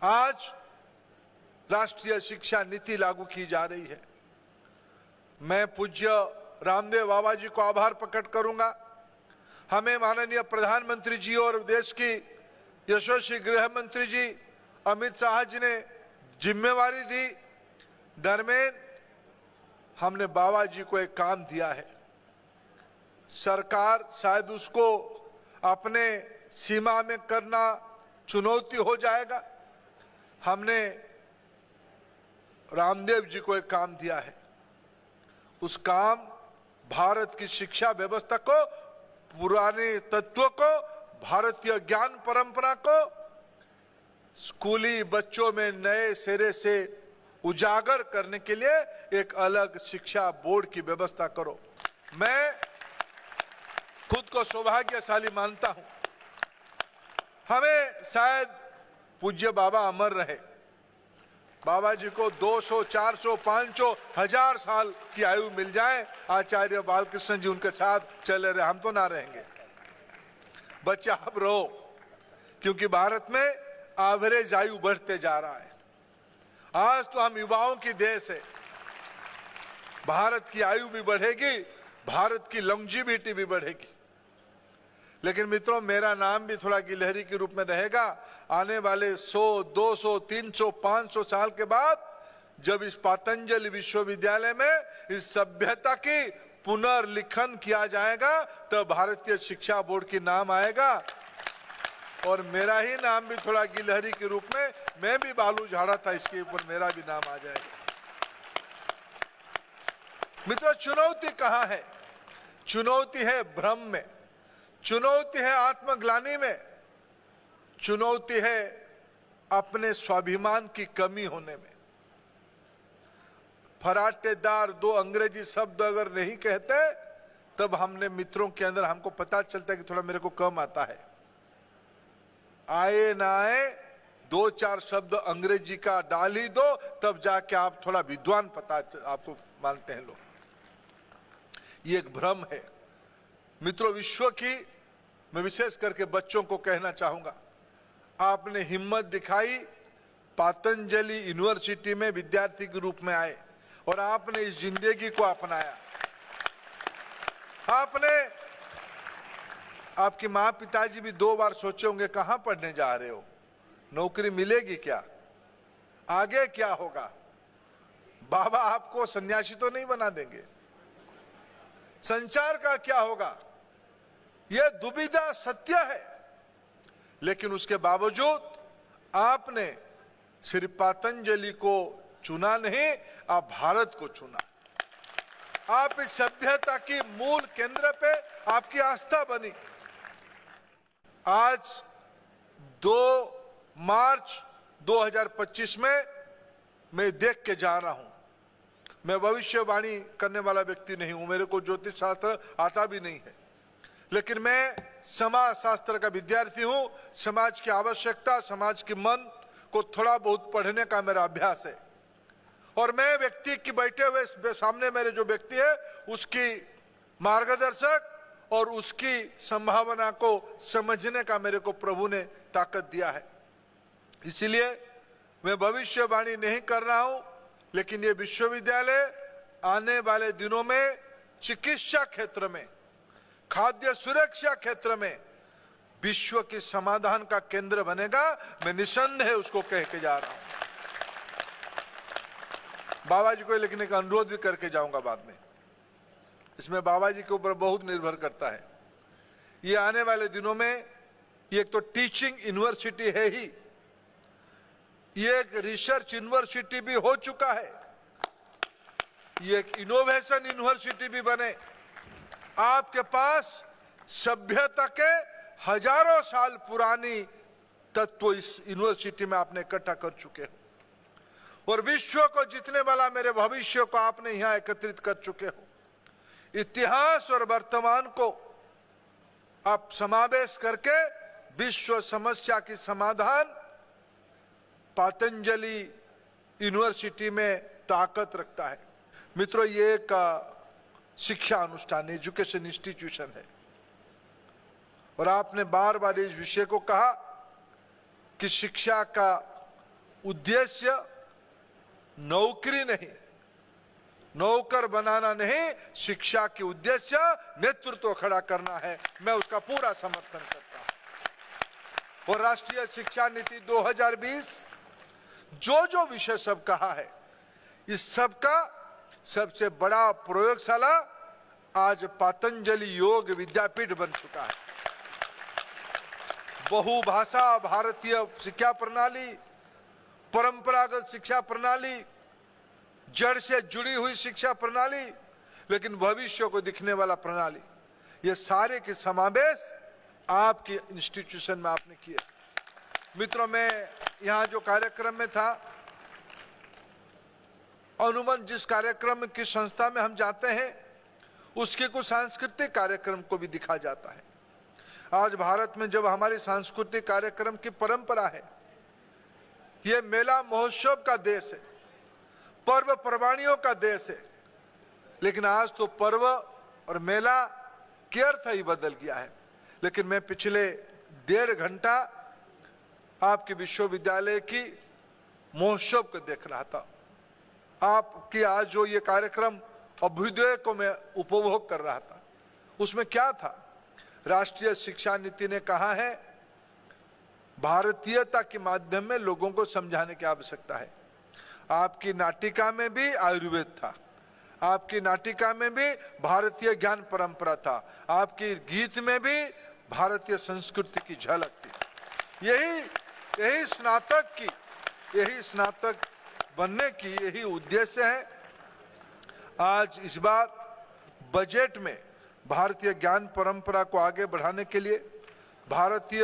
आज राष्ट्रीय शिक्षा नीति लागू की जा रही है। मैं पूज्य रामदेव बाबा जी को आभार प्रकट करूंगा। हमें माननीय प्रधानमंत्री जी और देश की यशस्वी गृह मंत्री जी अमित शाह जी ने जिम्मेवारी दी। दरम्यान हमने बाबा जी को एक काम दिया है। सरकार शायद उसको अपने सीमा में करना चुनौती हो जाएगा। हमने रामदेव जी को एक काम दिया है। उस काम भारत की शिक्षा व्यवस्था को, पुराने तत्वों को, भारतीय ज्ञान परंपरा को स्कूली बच्चों में नए सिरे से उजागर करने के लिए एक अलग शिक्षा बोर्ड की व्यवस्था करो। मैं खुद को सौभाग्यशाली मानता हूं। हमें शायद पूज्य बाबा अमर रहे, बाबा जी को 200, 400, 500, 1000 साल की आयु मिल जाए, आचार्य बालकृष्ण जी उनके साथ चले रहे, हम तो ना रहेंगे। बच्चा अब रहो, क्योंकि भारत में एवरेज आयु बढ़ते जा रहा है। आज तो हम युवाओं की देश है। भारत की आयु भी बढ़ेगी, भारत की लॉन्जेविटी भी बढ़ेगी। लेकिन मित्रों, मेरा नाम भी थोड़ा गिलहरी के रूप में रहेगा। आने वाले 100, 200, 300, 500 साल के बाद जब इस पतंजलि विश्वविद्यालय में इस सभ्यता की पुनर्लिखन किया जाएगा, तब भारतीय शिक्षा बोर्ड की नाम आएगा और मेरा ही नाम भी थोड़ा गिलहरी के रूप में, मैं भी बालू झाड़ा था, इसके ऊपर मेरा भी नाम आ जाएगा। मित्रों, चुनौती कहां है? चुनौती है भ्रम में, चुनौती है आत्मग्लानि में, चुनौती है अपने स्वाभिमान की कमी होने में। फराटेदार 2 अंग्रेजी शब्द अगर नहीं कहते, तब हमने मित्रों के अंदर हमको पता चलता है कि थोड़ा मेरे को कम आता है। आए ना आए 2-4 शब्द अंग्रेजी का डाल ही दो, तब जाके आप थोड़ा विद्वान पता आपको मानते हैं लोग। ये एक भ्रम है। मित्रों, विश्व की मैं विशेष करके बच्चों को कहना चाहूंगा, आपने हिम्मत दिखाई, पतंजलि यूनिवर्सिटी में विद्यार्थी के रूप में आए और आपने इस जिंदगी को अपनाया। आपके माँ पिताजी भी 2 बार सोचे होंगे कहां पढ़ने जा रहे हो, नौकरी मिलेगी क्या, आगे क्या होगा। बाबा आपको सन्यासी तो नहीं बना देंगे, संचार का क्या होगा, यह दुविधा सत्य है। लेकिन उसके बावजूद आपने सिर्फ पतंजलि को चुना नहीं, आप भारत को चुना। आप इस सभ्यता की मूल केंद्र पे आपकी आस्था बनी। आज 2 मार्च 2025 में मैं देख के जा रहा हूं। मैं भविष्यवाणी करने वाला व्यक्ति नहीं हूं, मेरे को ज्योतिष शास्त्र आता भी नहीं है, लेकिन मैं समाज शास्त्र का विद्यार्थी हूं। समाज की आवश्यकता, समाज के मन को थोड़ा बहुत पढ़ने का मेरा अभ्यास है और मैं व्यक्ति की बैठे हुए सामने मेरे जो व्यक्ति है उसकी मार्गदर्शक और उसकी संभावना को समझने का मेरे को प्रभु ने ताकत दिया है। इसलिए मैं भविष्यवाणी नहीं कर रहा हूं, लेकिन ये विश्वविद्यालय आने वाले दिनों में चिकित्सा क्षेत्र में, खाद्य सुरक्षा क्षेत्र में विश्व के समाधान का केंद्र बनेगा। मैं निसंदेह उसको कह के जा रहा हूं। बाबा जी को लेकिन एक अनुरोध भी करके जाऊंगा बाद में। इसमें बाबा जी के ऊपर बहुत निर्भर करता है। ये आने वाले दिनों में ये एक तो टीचिंग यूनिवर्सिटी है ही, ये एक रिसर्च यूनिवर्सिटी भी हो चुका है, ये एक इनोवेशन यूनिवर्सिटी भी बने। आपके पास सभ्यता के हजारों साल पुरानी तत्व इस यूनिवर्सिटी में आपने इकट्ठा कर चुके हो और विश्व को जीतने वाला मेरे भविष्य को आपने यहां एकत्रित कर चुके हो। इतिहास और वर्तमान को आप समावेश करके विश्व समस्या की समाधान पतंजलि यूनिवर्सिटी में ताकत रखता है। मित्रों, ये एक शिक्षा अनुष्ठान, एजुकेशन इंस्टीट्यूशन है और आपने बार बार इस विषय को कहा कि शिक्षा का उद्देश्य नौकरी नहीं, नौकर बनाना नहीं, शिक्षा की उद्देश्य नेतृत्व खड़ा करना है। मैं उसका पूरा समर्थन करता हूं। और राष्ट्रीय शिक्षा नीति 2020 जो विषय सब कहा है, इस सब का सबसे बड़ा प्रयोगशाला आज पतंजलि योग विद्यापीठ बन चुका है। बहुभाषा भारतीय शिक्षा प्रणाली, परंपरागत शिक्षा प्रणाली, जड़ से जुड़ी हुई शिक्षा प्रणाली, लेकिन भविष्य को दिखने वाला प्रणाली, ये सारे के समावेश आपके इंस्टीट्यूशन में आपने किए। मित्रों, मैं यहाँ जो कार्यक्रम में था, अनुमन जिस कार्यक्रम की संस्था में हम जाते हैं, उसके कुछ सांस्कृतिक कार्यक्रम को भी दिखा जाता है। आज भारत में जब हमारी सांस्कृतिक कार्यक्रम की परंपरा है, ये मेला महोत्सव का देश है, पर्व पर्वाणियों का देश है, लेकिन आज तो पर्व और मेला के अर्थ ही बदल गया है। लेकिन मैं पिछले 1.5 घंटा आपके विश्वविद्यालय की महोत्सव को देख रहा था। आपकी आज जो ये कार्यक्रम अभ्युदय को मैं उपभोग कर रहा था, उसमें क्या था? राष्ट्रीय शिक्षा नीति ने कहा है भारतीयता के माध्यम में लोगों को समझाने की आवश्यकता है। आपकी नाटिका में भी आयुर्वेद था, आपकी नाटिका में भी भारतीय ज्ञान परंपरा था, आपकी गीत में भी भारतीय संस्कृति की झलक थी। यही स्नातक बनने की यही उद्देश्य है। आज इस बार बजट में भारतीय ज्ञान परंपरा को आगे बढ़ाने के लिए भारतीय